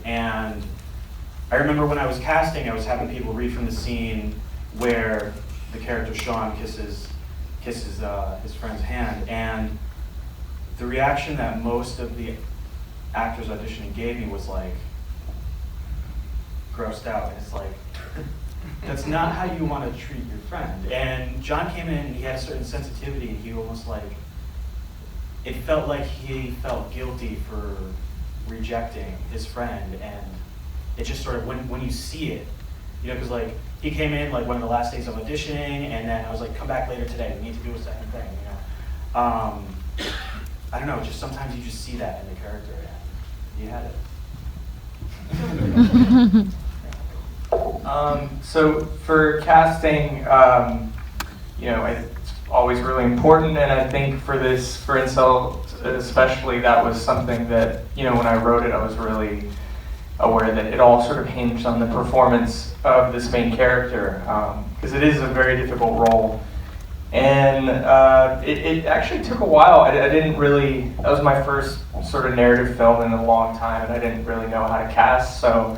And I remember when I was casting, I was having people read from the scene where the character Sean kisses his friend's hand, and the reaction that most of the actors auditioning gave me was like grossed out. And it's like, that's not how you want to treat your friend. And John came in and he had a certain sensitivity, and he almost like, it felt like he felt guilty for rejecting his friend. And it just sort of, when you see it, you know, because like he came in like one of the last days of auditioning, and then I was like, come back later today, we need to do a second thing, you know. I don't know, just sometimes you just see that in the character, and you had it. So for casting, you know, it's always really important, and I think for Incel especially, that was something that, you know, when I wrote it, I was really aware that it all sort of hinged on the performance of this main character, because it is a very difficult role. And it actually took a while. I didn't really, that was my first sort of narrative film in a long time, and I didn't really know how to cast, so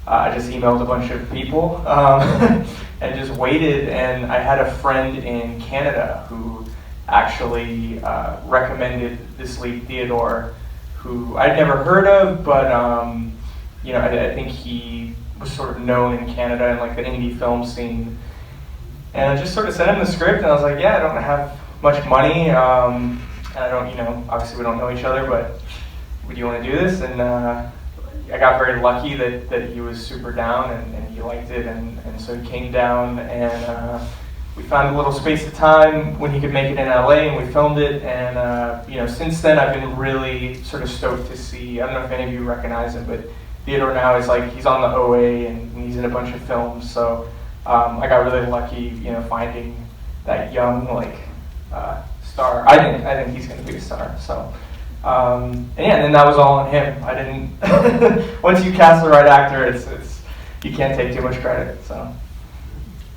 I just emailed a bunch of people and just waited. And I had a friend in Canada who actually recommended this lead, Theodore, who I'd never heard of, but you know, I think he was sort of known in Canada in like the indie film scene. And I just sort of sent him the script, and I was like, yeah, I don't have much money, and I don't, you know, obviously we don't know each other, but would you want to do this? And I got very lucky that he was super down, and he liked it, and so he came down, and we found a little space of time when he could make it in LA, and we filmed it. And you know, since then I've been really sort of stoked to see, I don't know if any of you recognize him, but Theodore now is like, he's on the OA, and he's in a bunch of films, so I got really lucky, you know, finding that young, like, star. I think he's going to be a star. So, and yeah, and then that was all on him. I didn't. Once you cast the right actor, it's you can't take too much credit. So,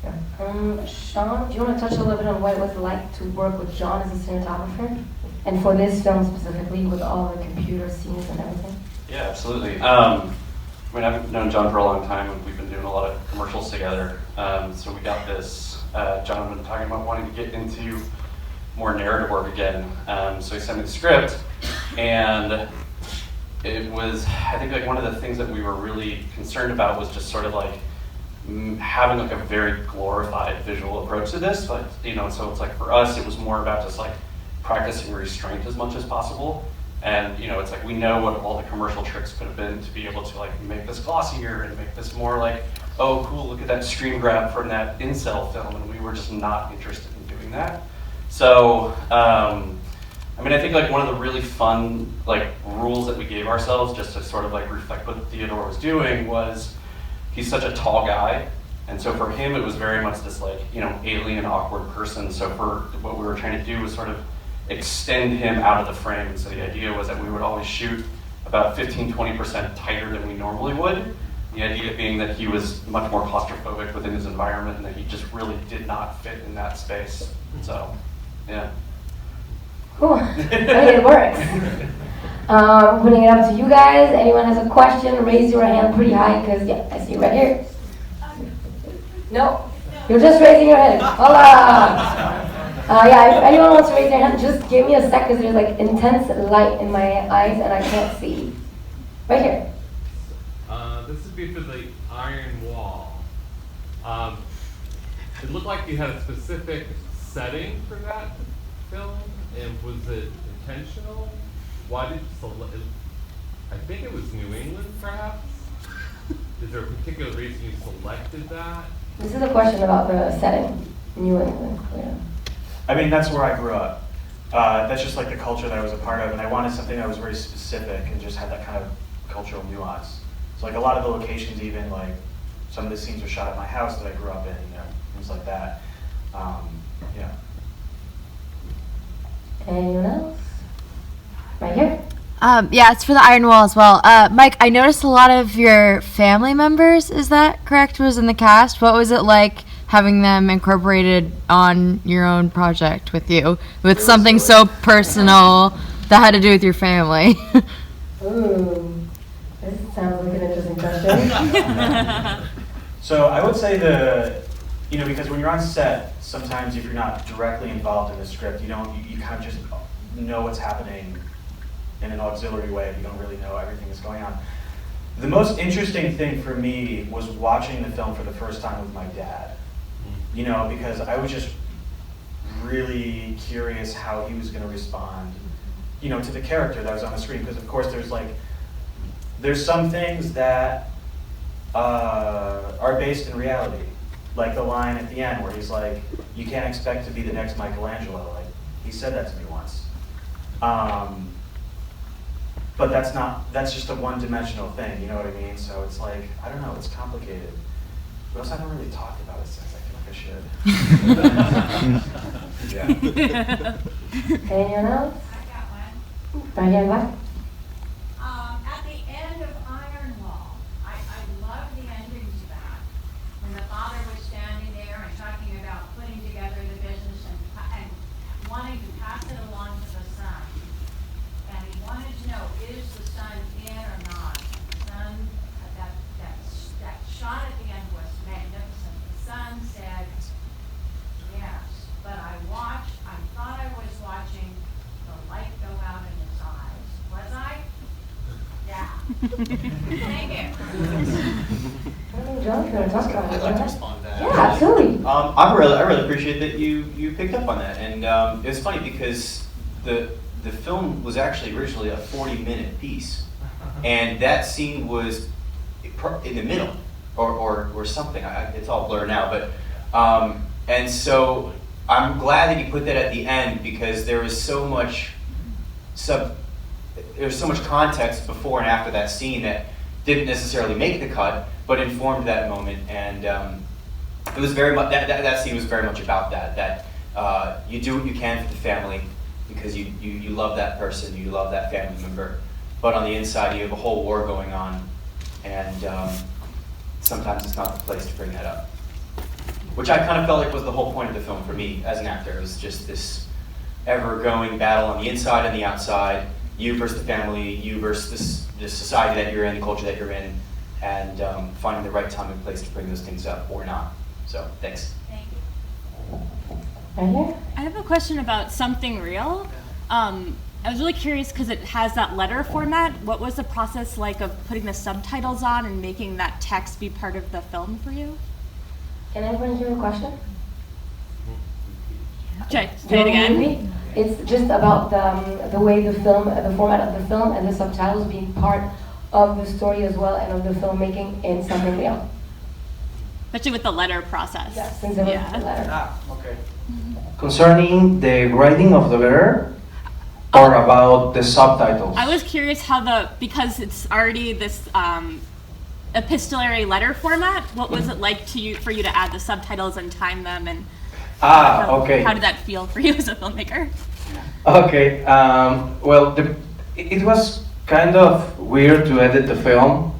yeah. Sean, do you want to touch a little bit on what it was like to work with John as a cinematographer, and for this film specifically, with all the computer scenes and everything? Yeah, absolutely. I mean, I've known John for a long time, and we've been doing a lot of commercials together. So we got this, John had been talking about wanting to get into more narrative work again. So he sent me the script, and it was, I think, like one of the things that we were really concerned about was just sort of like having like a very glorified visual approach to this. But, you know, so it's like for us, it was more about just like practicing restraint as much as possible. And, you know, it's like we know what all the commercial tricks could have been to be able to like make this glossier and make this more like, oh, cool, look at that screen grab from that Incel film, and we were just not interested in doing that. So, I mean, I think like one of the really fun like rules that we gave ourselves just to sort of like reflect what Theodore was doing was he's such a tall guy, and so for him it was very much this like, you know, alien, awkward person. So for what we were trying to do was sort of extend him out of the frame. And so the idea was that we would always shoot about 15-20% tighter than we normally would. The idea being that he was much more claustrophobic within his environment, and that he just really did not fit in that space. So, yeah. Cool. I mean, it works. Putting it up to you guys. Anyone has a question, raise your hand pretty high, because, yeah, I see you right here. No? You're just raising your hand. Hola! Yeah, if anyone wants to raise their hand, just give me a sec, because there's like intense light in my eyes and I can't see. Right here. This would be for the Iron Wall. It looked like you had a specific setting for that film, and was it intentional? Why did you select? I think it was New England, perhaps. Is there a particular reason you selected that? This is a question about the setting, New England. Yeah. I mean, that's where I grew up. That's just like the culture that I was a part of, and I wanted something that was very specific and just had that kind of cultural nuance. So like a lot of the locations, even like some of the scenes were shot at my house that I grew up in, you know, things like that. Yeah. Anyone else? Right here. Yeah, it's for the Iron Wall as well. Mike, I noticed a lot of your family members, is that correct, was in the cast. What was it like having them incorporated on your own project with you, with something so personal that had to do with your family? Ooh. This sounds like an interesting question. So I would say because when you're on set, sometimes if you're not directly involved in the script, you kind of just know what's happening in an auxiliary way. You don't really know everything that's going on. The most interesting thing for me was watching the film for the first time with my dad. Because I was just really curious how he was going to respond, to the character that was on the screen. Because of course there's some things that are based in reality. Like the line at the end where he's like, "You can't expect to be the next Michelangelo." Like, he said that to me once. But that's just a one-dimensional thing, you know what I mean? So it's like, I don't know, it's complicated. But also I haven't really talked about it since. I feel like I should. Yeah. Anyone else? I got one. Right here, left. At the end of Iron Wall, I love the ending to that. When the father was standing there and talking about putting together the business and wanting to pass it along to the son. And he wanted to know, is the son in or not? The son, that shot at the end was magnificent. The son said, yes, but I thought I was watching the light go out in his eyes. Was I? Yeah. Thank you. John, you want to talk about it? I'd like to respond to that. Yeah, absolutely. I really appreciate that you picked up on that, and it's funny because the film was actually originally a 40-minute piece, and that scene was in the middle or something. It's all blurred now, but and so I'm glad that you put that at the end because there was so much context before and after that scene that didn't necessarily make the cut, but informed that moment. And it was very much that scene was very much about that you do what you can for the family because you love that person, you love that family member, but on the inside you have a whole war going on, and sometimes it's not the place to bring that up. Which I kind of felt like was the whole point of the film for me as an actor. It was just this ever-going battle on the inside and the outside, you versus the family, you versus the society that you're in, the culture that you're in, and finding the right time and place to bring those things up or not. So, thanks. Thank you. Right here. I have a question about Something Real. I was really curious because it has that letter format. What was the process like of putting the subtitles on and making that text be part of the film for you? Can everyone hear a question? Say it again. It's just about the way the format of the film and the subtitles being part of the story as well and of the filmmaking in Something Real. Especially with the letter process. Yes, since it was the letter. Okay. Concerning the writing of the letter or about the subtitles? I was curious how because it's already this epistolary letter format, what was it like for you to add the subtitles and time them, and okay. how did that feel for you as a filmmaker? Okay, well, it was kind of weird to edit the film